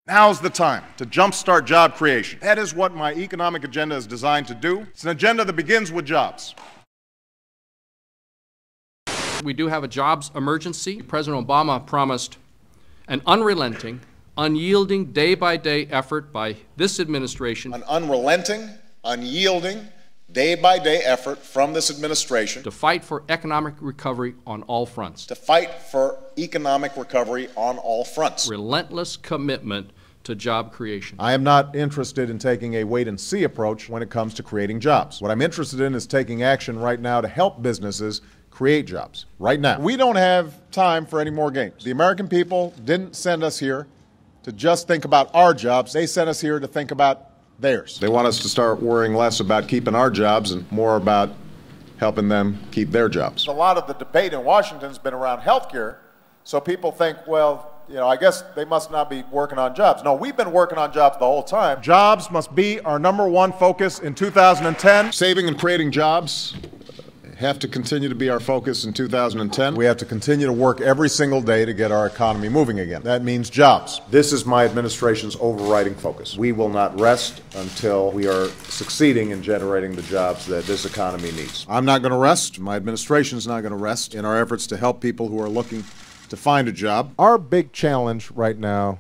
Now's the time to jumpstart job creation. That is what my economic agenda is designed to do. It's an agenda that begins with jobs. We do have a jobs emergency. President Obama promised an unrelenting, unyielding, day-by-day effort by this administration. An unrelenting, unyielding, day-by-day effort from this administration To fight for economic recovery on all fronts. to fight for economic recovery on all fronts. Relentless commitment to job creation. I am not interested in taking a wait-and-see approach when it comes to creating jobs. What I'm interested in is taking action right now to help businesses create jobs, right now. We don't have time for any more games. The American people didn't send us here to just think about our jobs. They sent us here to think about theirs. They want us to start worrying less about keeping our jobs and more about helping them keep their jobs. A lot of the debate in Washington has been around health care, so people think, well, I guess they must not be working on jobs. No, we've been working on jobs the whole time. Jobs must be our #1 focus in 2010. Saving and creating jobs have to continue to be our focus in 2010. We have to continue to work every single day to get our economy moving again. That means jobs. This is my administration's overriding focus. We will not rest until we are succeeding in generating the jobs that this economy needs. I'm not going to rest. My administration is not going to rest in our efforts to help people who are looking to find a job. Our big challenge right now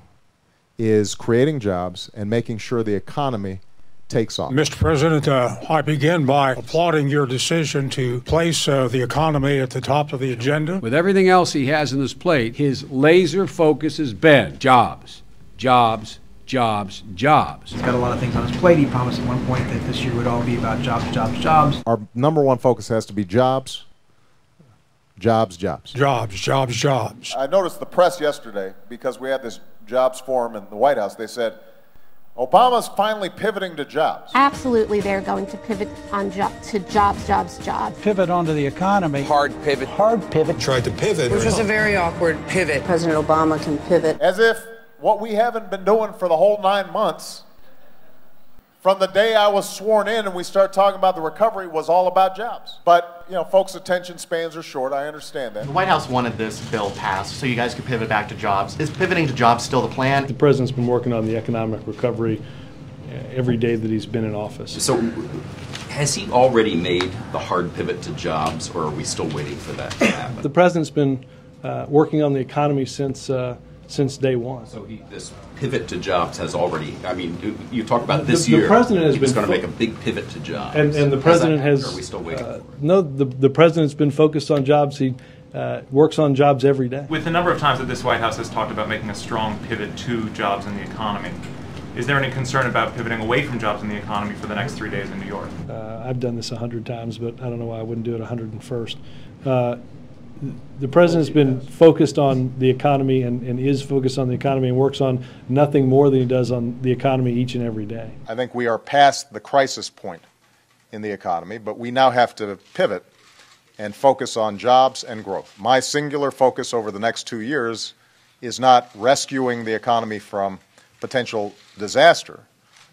is creating jobs and making sure the economy takes off. Mr. President, I begin by applauding your decision to place the economy at the top of the agenda. With everything else he has on his plate, his laser focus has been jobs, jobs, jobs, jobs. He's got a lot of things on his plate. He promised at one point that this year would all be about jobs, jobs, jobs. Our #1 focus has to be jobs, jobs, jobs. Jobs, jobs, jobs. I noticed the press yesterday, because we had this jobs forum in the White House, they said, Obama's finally pivoting to jobs. Absolutely, they're going to pivot to jobs, jobs, jobs. Pivot onto the economy. Hard pivot. Hard pivot. Tried to pivot. Which was a very awkward pivot. President Obama can pivot. As if what we haven't been doing for the whole 9 months, from the day I was sworn in and we started talking about the recovery, was all about jobs. But, folks' attention spans are short. I understand that. The White House wanted this bill passed so you guys could pivot back to jobs. Is pivoting to jobs still the plan? The president's been working on the economic recovery every day that he's been in office. So has he already made the hard pivot to jobs, or are we still waiting for that to happen? The president's been working on the economy since day one. So this pivot to jobs has already, you talk about this year. The president has been going to make a big pivot to jobs. And the president has. Are we still waiting? No, the president's been focused on jobs. He works on jobs every day. With the number of times that this White House has talked about making a strong pivot to jobs in the economy, is there any concern about pivoting away from jobs in the economy for the next 3 days in New York? I've done this 100 times, but I don't know why I wouldn't do it 101st. The president's been focused on the economy and is focused on the economy and works on nothing more than he does on the economy each and every day. I think we are past the crisis point in the economy, but we now have to pivot and focus on jobs and growth. My singular focus over the next 2 years is not rescuing the economy from potential disaster,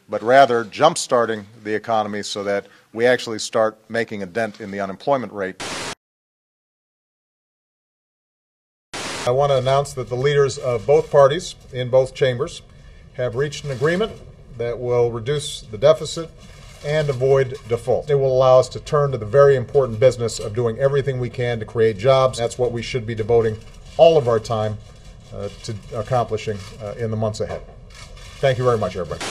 but rather jump-starting the economy so that we actually start making a dent in the unemployment rate. I want to announce that the leaders of both parties in both chambers have reached an agreement that will reduce the deficit and avoid default. It will allow us to turn to the very important business of doing everything we can to create jobs. That's what we should be devoting all of our time to accomplishing in the months ahead. Thank you very much, everybody.